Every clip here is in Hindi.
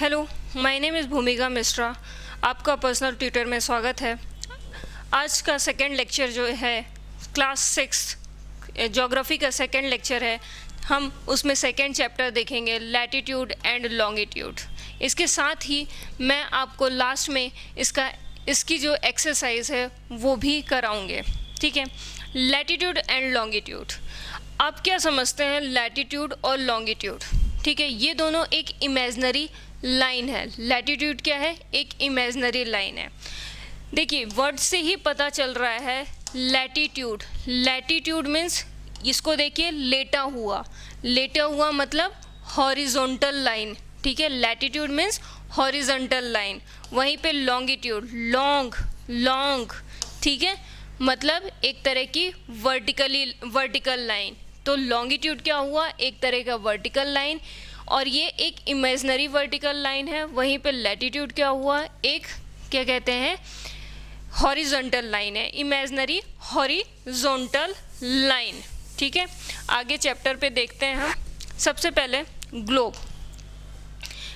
हेलो, माय नेम इज़ भूमिका मिश्रा। आपका पर्सनल ट्यूटर में स्वागत है। आज का सेकंड लेक्चर जो है क्लास 6 ज्योग्राफी का सेकंड लेक्चर है। हम उसमें सेकंड चैप्टर देखेंगे लैटिट्यूड एंड लॉन्गिट्यूड। इसके साथ ही मैं आपको लास्ट में इसकी जो एक्सरसाइज है वो भी कराऊंगे। ठीक है, लैटिट्यूड एंड लॉन्गिट्यूड। आप क्या समझते हैं लैटिट्यूड और लॉन्गिट्यूड? ठीक है, ये दोनों एक इमेजिनरी लाइन है। लैटिट्यूड क्या है? एक इमेजिनरी लाइन है। देखिए, वर्ड से ही पता चल रहा है लैटिट्यूड। लैटिट्यूड मीन्स, इसको देखिए, लेटा हुआ मतलब हॉरिजॉन्टल लाइन। ठीक है, लैटिट्यूड मीन्स हॉरिजॉन्टल लाइन। वहीं पे लॉन्गिट्यूड, लॉन्ग, ठीक है, मतलब एक तरह की वर्टिकल लाइन। तो लॉन्गिट्यूड क्या हुआ? एक तरह का वर्टिकल लाइन, और ये एक इमेजिनरी वर्टिकल लाइन है। वहीं पे लैटिट्यूड क्या हुआ? एक क्या कहते हैं, हॉरिजॉन्टल लाइन है, इमेजिनरी हॉरिजॉन्टल लाइन। ठीक है, आगे चैप्टर पे देखते हैं हम। सबसे पहले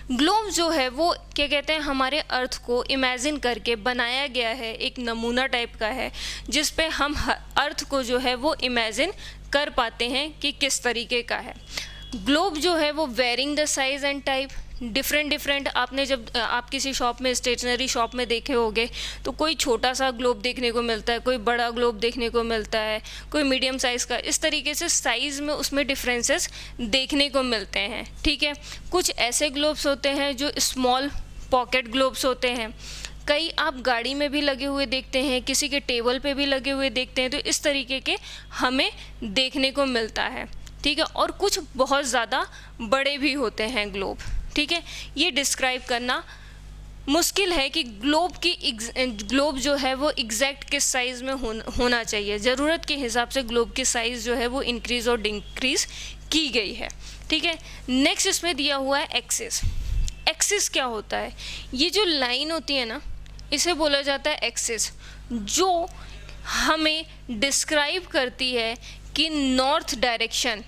ग्लोब जो है वो क्या कहते हैं, हमारे अर्थ को इमेजिन करके बनाया गया है, एक नमूना टाइप का है जिस पे हम अर्थ को जो है वो इमेजिन कर पाते हैं कि किस तरीके का है। ग्लोब जो है वो varying the size and type, different. आपने जब आप किसी शॉप में, स्टेशनरी शॉप में देखे होंगे तो कोई छोटा सा ग्लोब देखने को मिलता है, कोई बड़ा ग्लोब देखने को मिलता है, कोई मीडियम साइज़ का। इस तरीके से साइज़ में उसमें डिफरेंसेस देखने को मिलते हैं। ठीक है, कुछ ऐसे ग्लोब्स होते हैं जो स्मॉल पॉकेट ग्लोब्स होते हैं। कई आप गाड़ी में भी लगे हुए देखते हैं, किसी के टेबल पे भी लगे हुए देखते हैं। तो इस तरीके के हमें देखने को मिलता है। ठीक है, और कुछ बहुत ज़्यादा बड़े भी होते हैं ग्लोब। ठीक है, ये डिस्क्राइब करना मुश्किल है कि ग्लोब जो है वो एग्जैक्ट किस साइज़ में होना चाहिए। ज़रूरत के हिसाब से ग्लोब की साइज़ जो है वो इंक्रीज़ और डिक्रीज़ की गई है। ठीक है, नेक्स्ट इसमें दिया हुआ है एक्सिस। एक्सिस क्या होता है? ये जो लाइन होती है ना, इसे बोला जाता है एक्सिस, जो हमें डिस्क्राइब करती है कि नॉर्थ डायरेक्शन,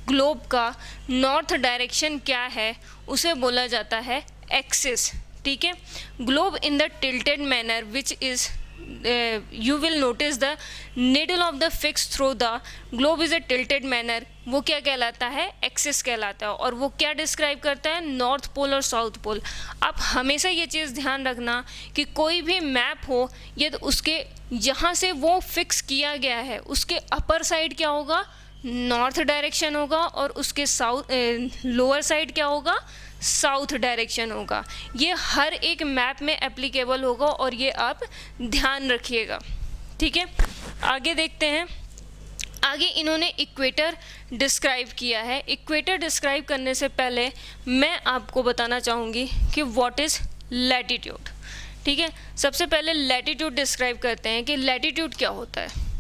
ग्लोब का नॉर्थ डायरेक्शन क्या है, उसे बोला जाता है एक्सिस। ठीक है, globe in the tilted manner which is you will notice the needle of the fixed through the globe is a tilted manner, वो क्या कहलाता है? एक्सिस कहलाता है। और वो क्या डिस्क्राइब करता है? नॉर्थ पोल और साउथ पोल। आप हमेशा ये चीज़ ध्यान रखना कि कोई भी मैप हो, ये तो उसके जहाँ से वो फिक्स किया गया है उसके अपर साइड क्या होगा? नॉर्थ डायरेक्शन होगा, और उसके लोअर साइड क्या होगा? साउथ डायरेक्शन होगा। ये हर एक मैप में एप्लीकेबल होगा, और ये आप ध्यान रखिएगा। ठीक है, आगे देखते हैं। आगे इन्होंने इक्वेटर डिस्क्राइब किया है। इक्वेटर डिस्क्राइब करने से पहले मैं आपको बताना चाहूँगी कि व्हाट इज़ लैटिट्यूड। ठीक है, सबसे पहले लैटिट्यूड डिस्क्राइब करते हैं कि लैटिट्यूड क्या होता है।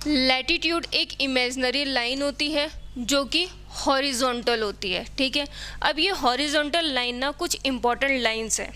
लैटिट्यूड एक इमेजिनरी लाइन होती है जो कि हॉरिजॉन्टल होती है। ठीक है, अब ये हॉरिजॉन्टल लाइन ना कुछ इंपॉर्टेंट लाइंस है।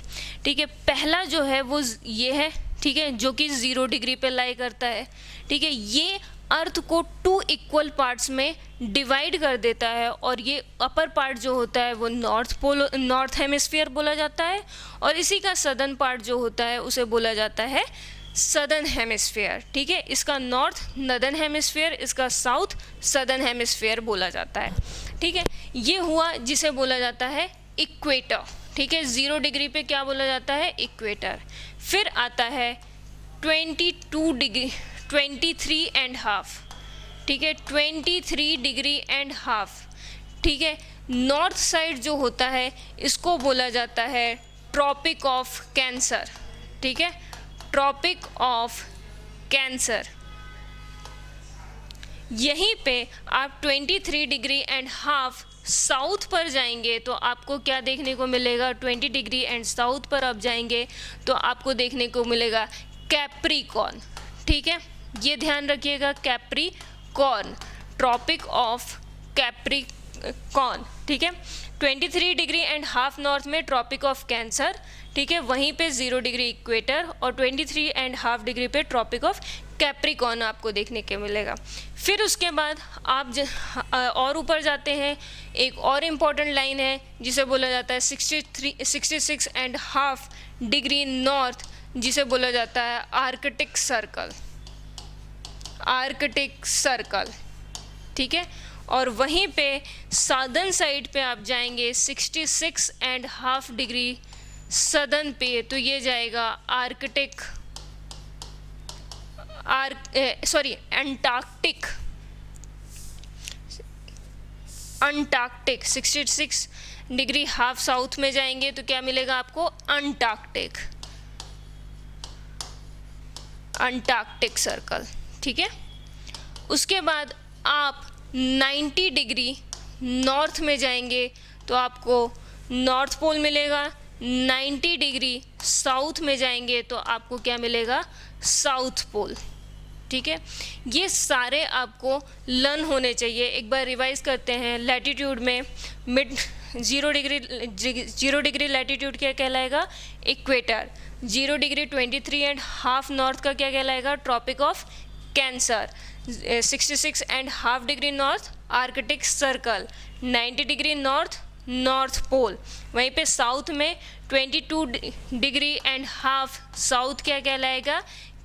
ठीक है, पहला जो है वो ये है, ठीक है, जो कि 0 डिग्री पे लाई करता है। ठीक है, ये अर्थ को 2 इक्वल पार्ट्स में डिवाइड कर देता है, और ये अपर पार्ट जो होता है वो नॉर्थ हेमिस्फीयर बोला जाता है, और इसी का सदर्न पार्ट जो होता है उसे बोला जाता है सदर्न हेमिस्फीयर। ठीक है, इसका नॉर्थ नदर्न हेमिस्फीयर, इसका साउथ सदर्न हेमिस्फीयर बोला जाता है। ठीक है, ये हुआ जिसे बोला जाता है इक्वेटर। ठीक है, 0 डिग्री पे क्या बोला जाता है? इक्वेटर। फिर आता है 22 डिग्री, 23.5। ठीक है, 23 डिग्री एंड हाफ। ठीक है, नॉर्थ साइड जो होता है इसको बोला जाता है ट्रॉपिक ऑफ कैंसर। ठीक है, ट्रॉपिक ऑफ कैंसर। यहीं पे आप 23 डिग्री एंड हाफ साउथ पर जाएंगे तो आपको क्या देखने को मिलेगा? 20 डिग्री एंड साउथ पर आप जाएंगे तो आपको देखने को मिलेगा कैप्रिकॉर्न। ठीक है, ये ध्यान रखिएगा, कैप्रिकॉर्न, ट्रॉपिक ऑफ कैप्रिकॉर्न। ठीक है, 23 डिग्री एंड हाफ नॉर्थ में ट्रॉपिक ऑफ कैंसर। ठीक है, वहीं पे 0 डिग्री इक्वेटर, और 23 एंड हाफ डिग्री पे ट्रॉपिक ऑफ कैप्रिकॉर्न आपको देखने के मिलेगा। फिर उसके बाद आप और ऊपर जाते हैं, एक और इम्पॉर्टेंट लाइन है जिसे बोला जाता है 66.5 डिग्री नॉर्थ, जिसे बोला जाता है आर्कटिक सर्कल, आर्कटिक सर्कल, ठीक है। और वहीं पे साउदर्न साइड पे आप जाएंगे 66.5 डिग्री सदर्न पे, तो ये जाएगा Arctic Antarctic, Antarctic 66 degree half south में जाएंगे तो क्या मिलेगा आपको, अंटार्कटिक, अंटार्कटिक सर्कल, ठीक है। उसके बाद आप 90 डिग्री नॉर्थ में जाएंगे तो आपको नॉर्थ पोल मिलेगा, 90 डिग्री साउथ में जाएंगे तो आपको क्या मिलेगा, साउथ पोल, ठीक है। ये सारे आपको लर्न होने चाहिए। एक बार रिवाइज करते हैं। लैटिट्यूड में मिड 0 डिग्री लैटिट्यूड क्या कहलाएगा, इक्वेटर। 0 डिग्री 23.5 नॉर्थ का क्या कहलाएगा, tropic of cancer. 66.5 degree north arctic circle. 90 degree north north pole. वहीं पे साउथ में 22.5 साउथ क्या कहलाएगा,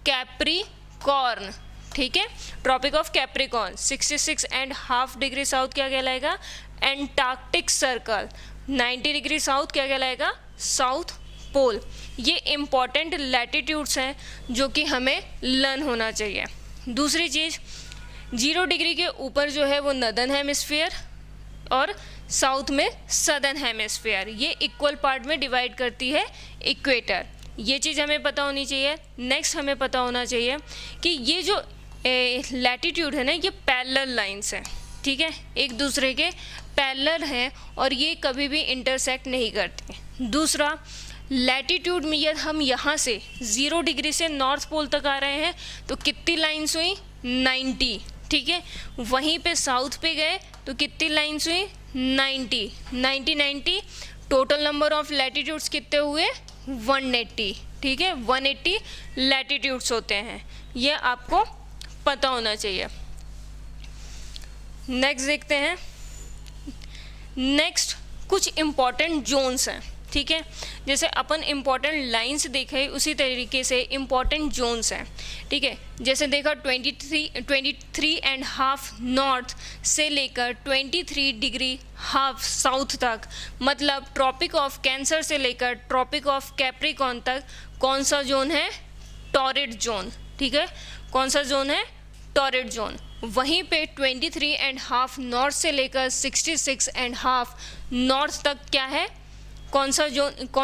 कैप्रिकॉर्न, ठीक है, tropic of capricorn. 66.5 degree south क्या कहलाएगा, एंटार्क्टिक सर्कल। 90 डिग्री साउथ क्या कहलाएगा, साउथ पोल। ये इम्पॉर्टेंट लैटिट्यूड्स हैं जो कि हमें लर्न होना चाहिए। दूसरी चीज़, 0 डिग्री के ऊपर जो है वो नॉर्दर्न हेमिस्फीयर और साउथ में सदर्न हेमिस्फीयर, ये इक्वल पार्ट में डिवाइड करती है इक्वेटर। ये चीज़ हमें पता होनी चाहिए। नेक्स्ट हमें पता होना चाहिए कि ये जो लैटिट्यूड है ना, ये पैरेलल लाइंस हैं, ठीक है, एक दूसरे के पैरेलल हैं और ये कभी भी इंटरसेक्ट नहीं करते। दूसरा, लैटिट्यूड में यदि हम यहाँ से 0 डिग्री से नॉर्थ पोल तक आ रहे हैं तो कितनी लाइंस हुई, 90, ठीक है। वहीं पे साउथ पे गए तो कितनी लाइंस हुई, 90, टोटल नंबर ऑफ लैटिट्यूड्स कितने हुए, 180, ठीक है, 180 लैटिट्यूड्स होते हैं। ये आपको पता होना चाहिए। नेक्स्ट देखते हैं। नेक्स्ट कुछ इम्पॉर्टेंट जोन्स हैं, ठीक है। जैसे अपन इम्पॉर्टेंट लाइंस देखे उसी तरीके से इम्पॉर्टेंट जोन्स हैं, ठीक है। जैसे देखा 23.5 नॉर्थ से लेकर 23 डिग्री हाफ साउथ तक, मतलब ट्रॉपिक ऑफ कैंसर से लेकर ट्रॉपिक ऑफ कैप्रिकॉर्न तक कौन सा जोन है, टॉरिड जोन, ठीक है। कौन सा जोन है, टॉरिड जोन। वहीं पे 23.5 नॉर्थ से लेकर 66.5 नॉर्थ तक क्या है, कौन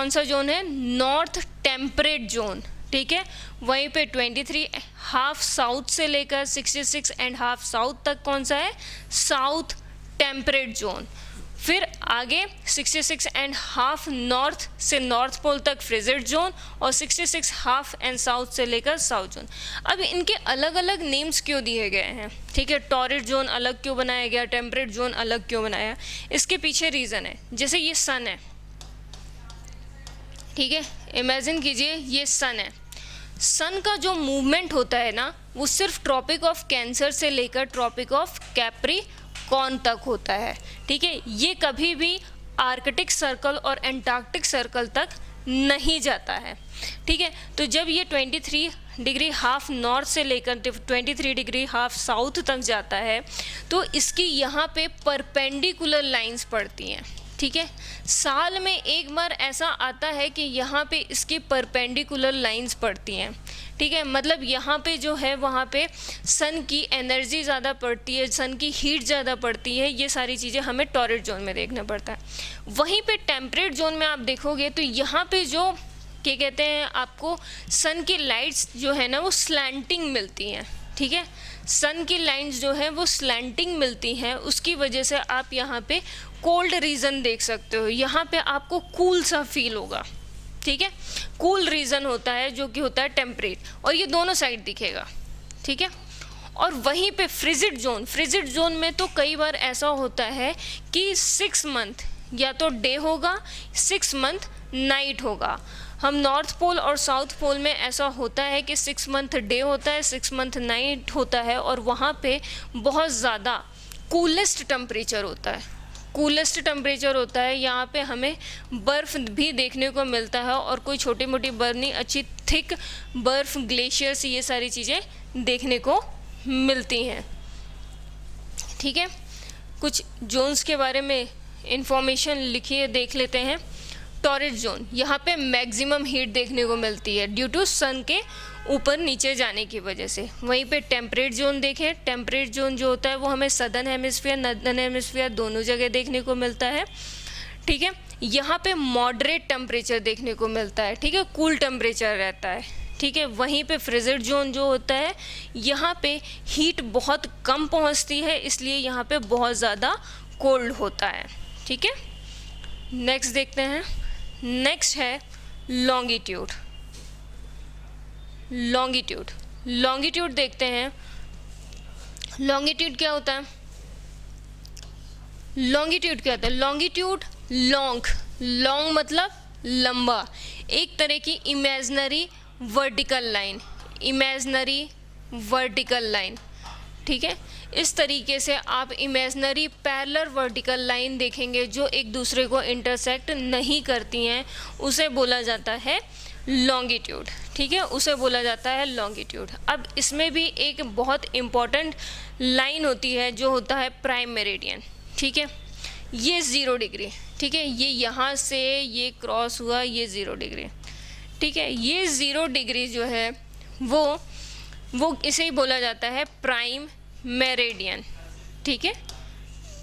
सा जोन है, नॉर्थ टेम्परेट जोन, ठीक है। वहीं पे 23.5 साउथ से लेकर 66.5 साउथ तक कौन सा है, साउथ टेम्परेट जोन। फिर आगे 66.5 नॉर्थ से नॉर्थ पोल तक फ्रिजिड जोन और 66.5 एंड साउथ से लेकर साउथ जोन। अब इनके अलग अलग नेम्स क्यों दिए गए हैं, ठीक है, टॉरिड जोन अलग क्यों बनाया गया, टेम्परेट जोन अलग क्यों बनाया, इसके पीछे रीज़न है। जैसे ये सन है, ठीक है, इमेजिन कीजिए ये सन है। सन का जो मूवमेंट होता है ना, वो सिर्फ ट्रॉपिक ऑफ कैंसर से लेकर ट्रॉपिक ऑफ कैप्रिकॉर्न तक होता है, ठीक है। ये कभी भी आर्कटिक सर्कल और एंटार्क्टिक सर्कल तक नहीं जाता है, ठीक है। तो जब ये 23 डिग्री हाफ नॉर्थ से लेकर 23 डिग्री हाफ साउथ तक जाता है तो इसकी यहाँ पे परपेंडिकुलर लाइंस पड़ती हैं, ठीक है। साल में एक बार ऐसा आता है कि यहाँ पे इसकी परपेंडिकुलर लाइंस पड़ती हैं, ठीक है। मतलब यहाँ पे जो है वहाँ पे सन की एनर्जी ज़्यादा पड़ती है, सन की हीट ज़्यादा पड़ती है, ये सारी चीज़ें हमें टॉरिड जोन में देखना पड़ता है। वहीं पे टेम्परेट जोन में आप देखोगे तो यहाँ पे जो क्या कहते हैं, आपको सन की लाइट्स जो है ना वो स्लैंटिंग मिलती हैं, ठीक है। सन की लाइंस जो है वो स्लैंटिंग मिलती हैं, उसकी वजह से आप यहाँ पे कोल्ड रीजन देख सकते हो। यहाँ पे आपको कूल सा फील होगा, ठीक है, कूल रीजन होता है जो कि होता है टेम्परेट, और ये दोनों साइड दिखेगा, ठीक है। और वहीं पे फ्रिजिड जोन में तो कई बार ऐसा होता है कि 6 मंथ या तो डे होगा, 6 मंथ नाइट होगा। हम नॉर्थ पोल और साउथ पोल में ऐसा होता है कि 6 मंथ डे होता है, 6 मंथ नाइट होता है, और वहाँ पे बहुत ज़्यादा कूलेस्ट टेम्परेचर होता है, कूलेस्ट टेम्परेचर होता है। यहाँ पे हमें बर्फ़ भी देखने को मिलता है, और कोई छोटी मोटी बर्फ़ नहीं, अच्छी थिक बर्फ़, ग्लेशियर्स, ये सारी चीज़ें देखने को मिलती हैं। ठीक है, कुछ जोन्स के बारे में इंफॉर्मेशन लिखी है, देख लेते हैं। टॉरस जोन, यहाँ पे मैक्सिमम हीट देखने को मिलती है ड्यू टू सन के ऊपर नीचे जाने की वजह से। वहीं पे टेम्परेट जोन देखें, टेम्परेट जोन जो होता है वो हमें सदर्न हेमिस्फीयर, नॉर्दर्न हेमिस्फीयर दोनों जगह देखने को मिलता है। ठीक है, यहाँ पे मॉडरेट टेम्परेचर देखने को मिलता है। ठीक है, कूल टेम्परेचर रहता है। ठीक है, वहीं पे फ्रिजिड जोन जो होता है, यहाँ पे हीट बहुत कम पहुँचती है, इसलिए यहाँ पे बहुत ज़्यादा कोल्ड होता है। ठीक है, नेक्स्ट देखते हैं। नेक्स्ट है लॉन्गिट्यूड। लॉन्गिट्यूड, लॉन्गिट्यूड देखते हैं। लॉन्गिट्यूड क्या होता है? लॉन्गिट्यूड क्या होता है? लॉन्गिट्यूड, लॉन्ग, लॉन्ग मतलब लंबा, एक तरह की imaginary vertical line, imaginary vertical line. ठीक है, इस तरीके से आप इमेजिनरी पैरेलल वर्टिकल लाइन देखेंगे जो एक दूसरे को इंटरसेक्ट नहीं करती हैं, उसे बोला जाता है लॉन्गिट्यूड। ठीक है, उसे बोला जाता है लॉन्गिट्यूड। अब इसमें भी एक बहुत इम्पॉर्टेंट लाइन होती है जो होता है प्राइम मेरिडियन। ठीक है, ये 0 डिग्री, ठीक है, ये यहाँ से ये क्रॉस हुआ, ये 0 डिग्री। ठीक है, ये 0 डिग्री जो है वो इसे ही बोला जाता है प्राइम मेरिडियन। ठीक है,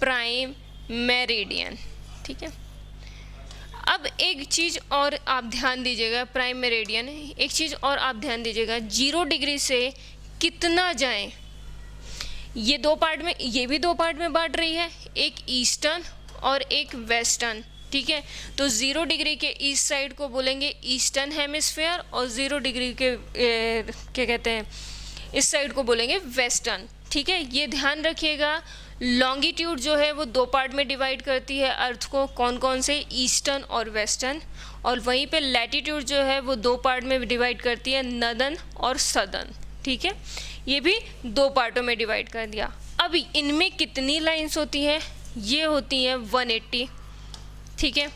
प्राइम मेरिडियन। ठीक है, अब एक चीज़ और आप ध्यान दीजिएगा, प्राइम मेरिडियन, एक चीज़ और आप ध्यान दीजिएगा, 0 डिग्री से कितना जाएं, ये दो पार्ट में, ये भी दो पार्ट में बांट रही है, एक ईस्टर्न और एक वेस्टर्न। ठीक है, तो 0 डिग्री के ईस्ट साइड को बोलेंगे ईस्टर्न हेमिस्फीयर, और 0 डिग्री के क्या कहते हैं, इस साइड को बोलेंगे वेस्टर्न। ठीक है, ये ध्यान रखिएगा। लॉन्गिट्यूड जो है वो 2 पार्ट में डिवाइड करती है अर्थ को, कौन कौन से? ईस्टर्न और वेस्टर्न। और वहीं पे लैटिट्यूड जो है वो 2 पार्ट में डिवाइड करती है, नॉर्दर्न और सदर्न। ठीक है, ये भी 2 पार्टों में डिवाइड कर दिया। अब इनमें कितनी लाइंस होती हैं? ये होती हैं 180। ठीक है,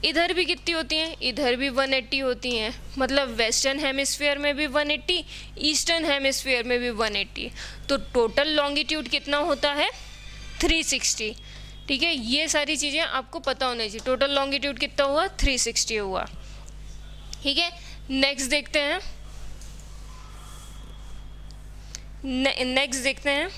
इधर भी कितनी होती हैं? इधर भी 180 होती हैं, मतलब वेस्टर्न हेमिस्फीयर में भी 180, ईस्टर्न हेमिस्फीयर में भी 180। तो टोटल लॉन्गिट्यूड कितना होता है? 360। ठीक है, ये सारी चीज़ें आपको पता होनी चाहिए। टोटल लॉन्गिट्यूड कितना हुआ? 360 हुआ। ठीक है, नेक्स्ट देखते हैं। नेक्स्ट देखते हैं,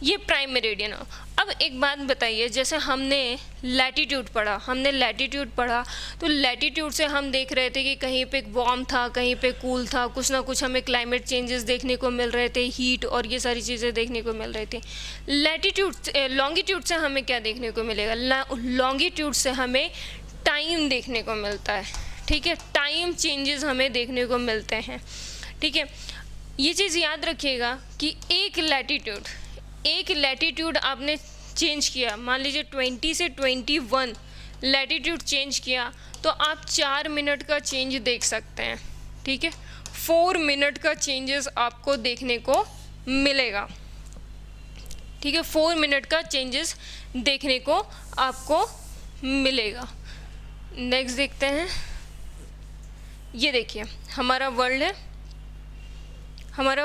ये प्राइम मेरिडियन। अब एक बात बताइए, जैसे हमने लैटिट्यूड पढ़ा, तो लैटिट्यूड से हम देख रहे थे कि कहीं पे वार्म था, कहीं पे कूल था, कुछ ना कुछ हमें क्लाइमेट चेंजेस देखने को मिल रहे थे, हीट और ये सारी चीज़ें देखने को मिल रही थी। लॉन्गिट्यूड से हमें क्या देखने को मिलेगा? लॉन्गिट्यूड से हमें टाइम देखने को मिलता है। ठीक है, टाइम चेंजेस हमें देखने को मिलते हैं। ठीक है, ये चीज़ याद रखिएगा कि एक लैटिट्यूड आपने चेंज किया, मान लीजिए 20 से 21 लैटिट्यूड चेंज किया, तो आप 4 मिनट का चेंज देख सकते हैं। ठीक है, 4 मिनट का चेंजेस आपको देखने को मिलेगा। ठीक है, 4 मिनट का चेंजेस देखने को आपको मिलेगा। नेक्स्ट देखते हैं, ये देखिए हमारा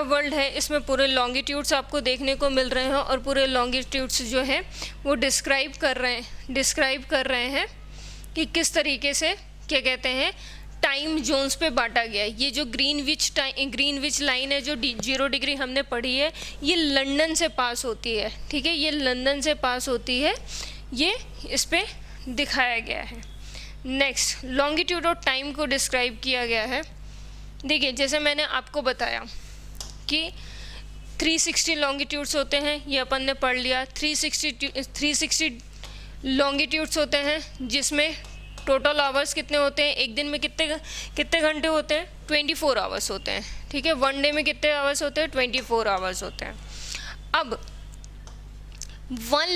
वर्ल्ड है, इसमें पूरे लॉन्गिट्यूड्स आपको देखने को मिल रहे हैं, और पूरे लॉन्गिट्यूड्स जो है वो डिस्क्राइब कर रहे हैं कि किस तरीके से क्या कहते हैं टाइम जोन्स पे बांटा गया है। ये जो ग्रीनविच लाइन है जो 0 डिग्री हमने पढ़ी है, ये लंदन से पास होती है। ठीक है, ये लंदन से पास होती है, ये इस पे दिखाया गया है। नेक्स्ट, लॉन्गिट्यूड और टाइम को डिस्क्राइब किया गया है। देखिए, जैसे मैंने आपको बताया कि 360 लॉन्गिट्यूड्स होते हैं, ये अपन ने पढ़ लिया। 360 लॉन्गिट्यूड्स होते हैं, जिसमें टोटल आवर्स कितने होते हैं? एक दिन में कितने घंटे होते हैं? 24 आवर्स होते हैं। ठीक है, 1 डे में कितने आवर्स होते हैं? 24 आवर्स होते हैं। अब 1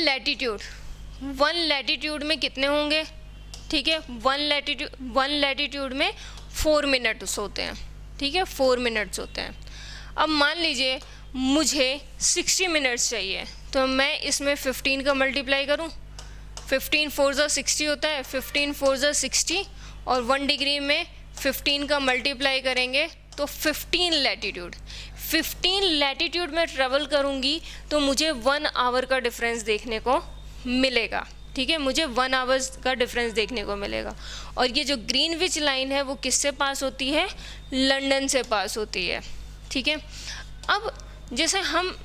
लैटिट्यूड में कितने होंगे? ठीक है। वन लैटिट्यूड में 4 मिनट्स होते हैं, ठीक है, 4 मिनट्स होते हैं। अब मान लीजिए मुझे 60 मिनट्स चाहिए, तो मैं इसमें 15 का मल्टीप्लाई करूं, 15 4 ज़ा 60 होता है, 15 4 ज़ा 60 और 1 डिग्री में 15 का मल्टीप्लाई करेंगे तो 15 लैटिट्यूड में ट्रेवल करूंगी तो मुझे 1 आवर का डिफरेंस देखने को मिलेगा, ठीक है, मुझे 1 आवर्स का डिफरेंस देखने को मिलेगा। और ये जो ग्रीनविच लाइन है वो किससे पास होती है, लंदन से पास होती है, ठीक है। अब जैसे हम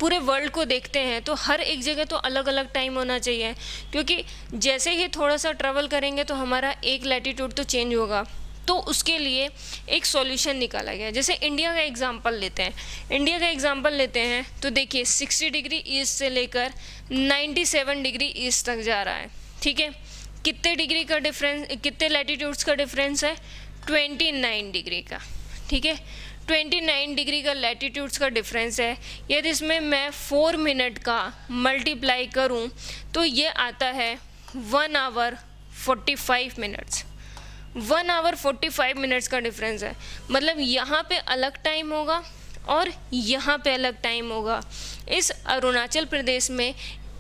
पूरे वर्ल्ड को देखते हैं तो हर एक जगह तो अलग अलग टाइम होना चाहिए, क्योंकि जैसे ही थोड़ा सा ट्रैवल करेंगे तो हमारा एक लैटिट्यूड तो चेंज होगा। तो उसके लिए एक सॉल्यूशन निकाला गया। जैसे इंडिया का एग्जांपल लेते हैं, तो देखिए 60 डिग्री ईस्ट से लेकर 97 डिग्री ईस्ट तक जा रहा है, ठीक है। कितने डिग्री का डिफरेंस, कितने लैटिट्यूड्स का डिफरेंस है, 29 डिग्री का, ठीक है, 29 डिग्री का लैटिट्यूड्स का डिफरेंस है। यदि इसमें मैं 4 मिनट का मल्टीप्लाई करूं तो ये आता है 1 आवर 45 मिनट्स। 1 आवर 45 मिनट्स का डिफरेंस है, मतलब यहाँ पे अलग टाइम होगा और यहाँ पे अलग टाइम होगा। इस अरुणाचल प्रदेश में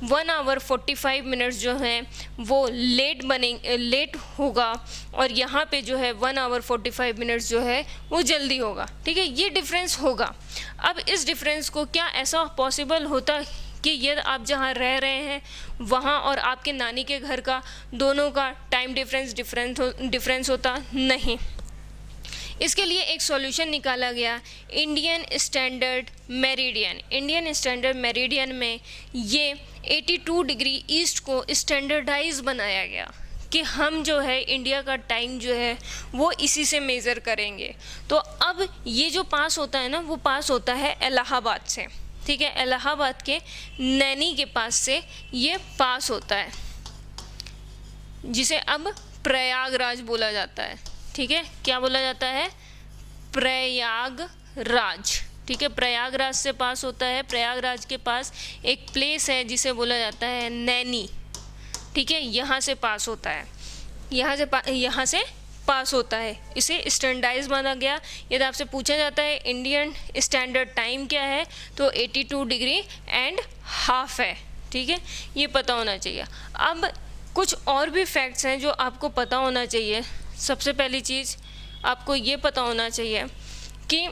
1 आवर 45 मिनट्स जो है वो लेट होगा और यहाँ पे जो है 1 आवर 45 मिनट्स जो है वो जल्दी होगा, ठीक है, ये डिफरेंस होगा। अब इस डिफरेंस को क्या ऐसा पॉसिबल होता कि यदि आप जहाँ रह रहे हैं वहाँ और आपके नानी के घर का दोनों का टाइम डिफरेंस होता? नहीं। इसके लिए एक सॉल्यूशन निकाला गया, इंडियन स्टैंडर्ड मेरिडियन में ये 82 डिग्री ईस्ट को स्टैंडर्डाइज बनाया गया कि हम जो है इंडिया का टाइम जो है वो इसी से मेज़र करेंगे। तो अब ये जो पास होता है ना, वो पास होता है इलाहाबाद से, ठीक है, इलाहाबाद के नैनी के पास से ये पास होता है, जिसे अब प्रयागराज बोला जाता है, ठीक है। क्या बोला जाता है? प्रयागराज, ठीक है, प्रयागराज से पास होता है। प्रयागराज के पास एक प्लेस है जिसे बोला जाता है नैनी, ठीक है, यहाँ से पास होता है, यहाँ से पास होता है। इसे स्टैंडर्डाइज माना गया। यदि आपसे पूछा जाता है इंडियन स्टैंडर्ड टाइम क्या है तो 82 डिग्री एंड हाफ है, ठीक है, ये पता होना चाहिए। अब कुछ और भी फैक्ट्स हैं जो आपको पता होना चाहिए। सबसे पहली चीज़ आपको ये पता होना चाहिए कि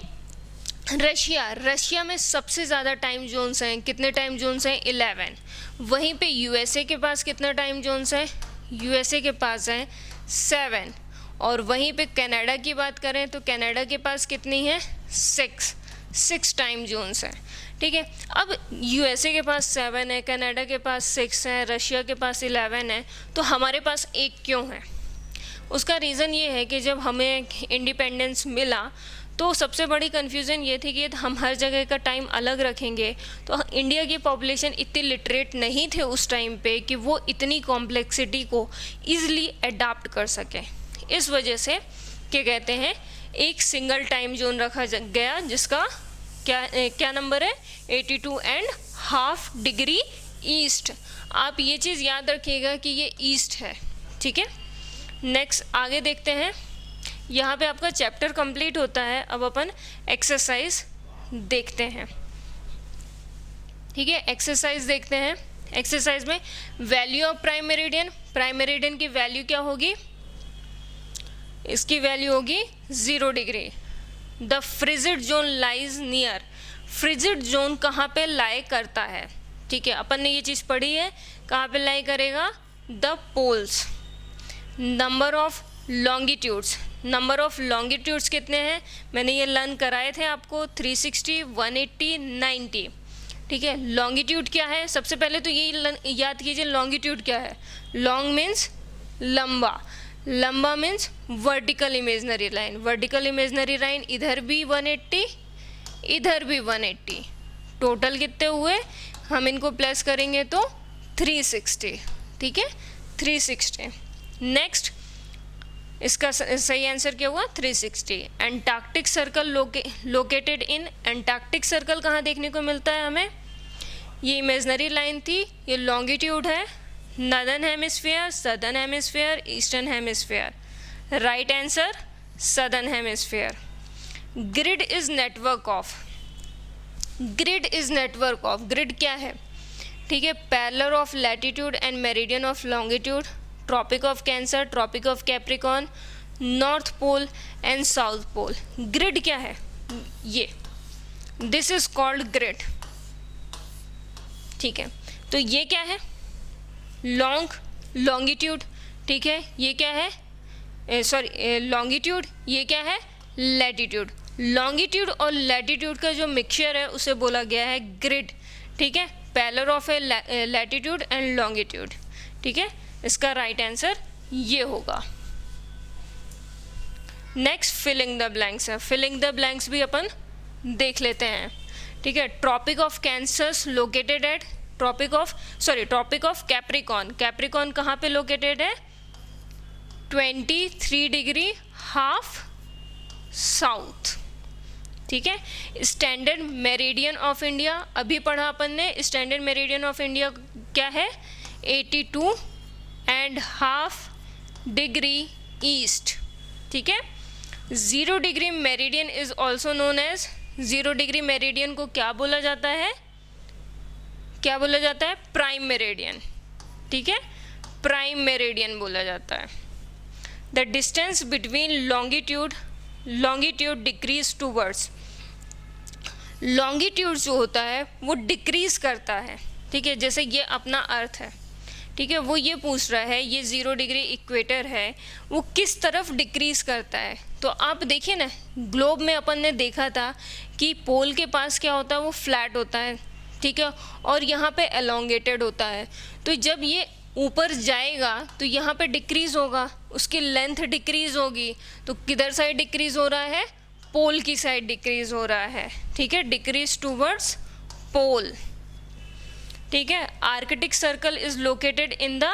रशिया में सबसे ज़्यादा टाइम जोन्स हैं। कितने टाइम जोन्स हैं? 11। वहीं पे यूएसए के पास कितना टाइम जोन्स हैं? यूएसए के पास हैं 7। और वहीं पे कनाडा की बात करें तो कनाडा के पास कितनी है? 6 टाइम जोन्स हैं, ठीक है। अब यूएसए के पास 7 है, कनाडा के पास 6 है, रशिया के पास 11 है, तो हमारे पास 1 क्यों है? उसका रीज़न ये है कि जब हमें इंडिपेंडेंस मिला तो सबसे बड़ी कन्फ्यूज़न ये थी कि हम हर जगह का टाइम अलग रखेंगे तो इंडिया की पॉपुलेशन इतनी लिटरेट नहीं थे उस टाइम पे कि वो इतनी कॉम्प्लेक्सिटी को ईज़िली अडाप्ट कर सकें। इस वजह से क्या कहते हैं, एक सिंगल टाइम जोन रखा गया जिसका क्या नंबर है? 82.5 डिग्री ईस्ट। आप ये चीज़ याद रखिएगा कि ये ईस्ट है, ठीक है। नेक्स्ट आगे देखते हैं। यहाँ पे आपका चैप्टर कंप्लीट होता है। अब अपन एक्सरसाइज देखते हैं, ठीक है। एक्सरसाइज देखते हैं। एक्सरसाइज में वैल्यू ऑफ प्राइम मेरिडियन की वैल्यू क्या होगी? इसकी वैल्यू होगी 0 degree. The frigid zone lies near. Frigid zone कहाँ पे लाई करता है? ठीक है, अपन ने ये चीज़ पढ़ी है। कहाँ पे लाई करेगा? The poles. Number of longitudes कितने हैं? मैंने ये लर्न कराए थे आपको, 360, 180, 90, ठीक है। लॉन्गिट्यूड क्या है? सबसे पहले तो ये याद कीजिए, लॉन्गिट्यूड क्या है? लॉन्ग मीन्स लंबा, लंबा means vertical imaginary line. Vertical imaginary line इधर भी 180, इधर भी 180, टोटल कितने हुए? हम इनको प्लस करेंगे तो 360, ठीक है, 360। नेक्स्ट इसका सही आंसर क्या हुआ? 360। Antarctic circle located in. Antarctic circle कहाँ देखने को मिलता है हमें? ये इमेजनरी लाइन थी, ये लॉन्गिट्यूड है, northern hemisphere, southern hemisphere, eastern hemisphere. Right answer southern hemisphere. Grid is network of, grid is network of, grid क्या है? ठीक है, parallel of latitude and meridian of longitude, tropic of cancer, tropic of capricorn, north pole and south pole. Grid क्या है? ये, दिस इज कॉल्ड ग्रिड। ठीक है, तो ये क्या है? लॉन्गिट्यूड। ठीक है, ये क्या है? सॉरी, लॉन्गिट्यूड, ये क्या है? लैटिट्यूड। लॉन्गिट्यूड और लैटिट्यूड का जो मिक्सचर है उसे बोला गया है ग्रिड। ठीक है, parallel of a latitude and longitude. ठीक है, इसका राइट आंसर ये होगा। नेक्स्ट फिलिंग द ब्लैंक्स है। फिलिंग द ब्लैंक्स भी अपन देख लेते हैं। ठीक है, tropic of cancer located at tropic of capricorn. Capricorn कहाँ पे लोकेटेड है? 23 डिग्री हाफ साउथ। ठीक है, स्टैंडर्ड मेरिडियन ऑफ इंडिया, अभी पढ़ा अपन ने, स्टैंडर्ड मेरिडियन ऑफ इंडिया क्या है? 82.5 डिग्री ईस्ट। ठीक है, 0 degree meridian is also known as, 0 degree meridian को क्या बोला जाता है? क्या बोला जाता है? Prime meridian. ठीक है, प्राइम मेरिडियन बोला जाता है। The distance between longitude decreases towards, longitude जो होता है वो डिक्रीज करता है। ठीक है, जैसे ये अपना अर्थ है, ठीक है, वो ये पूछ रहा है, ये 0 डिग्री इक्वेटर है, वो किस तरफ डिक्रीज करता है? तो आप देखिए ना, ग्लोब में अपन ने देखा था कि पोल के पास क्या होता है? वो फ्लैट होता है। ठीक है, और यहाँ पे एलोंगेटेड होता है। तो जब ये ऊपर जाएगा तो यहाँ पे डिक्रीज होगा, उसकी लेंथ डिक्रीज होगी। तो किधर साइड डिक्रीज हो रहा है? पोल की साइड डिक्रीज हो रहा है। ठीक है, डिक्रीज टूवर्ड्स पोल। ठीक है, Arctic circle is located in the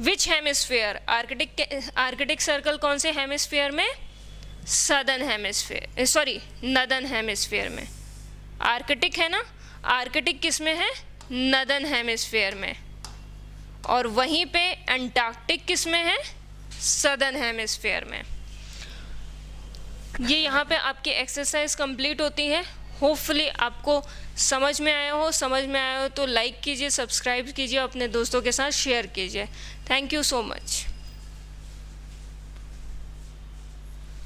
which hemisphere? Arctic circle कौन से हेमिस्फीयर में? Southern hemisphere, sorry northern hemisphere में। आर्कटिक है ना, आर्कटिक किस में है? नॉर्दर्न हेमिस्फीयर में। और वहीं पे अंटार्कटिक किस में है? सदर्न हेमिस्फीयर में। ये यहाँ पे आपकी एक्सरसाइज कंप्लीट होती है। होपफुली आपको समझ में आया हो तो लाइक कीजिए, सब्सक्राइब कीजिए, अपने दोस्तों के साथ शेयर कीजिए। Thank you so much.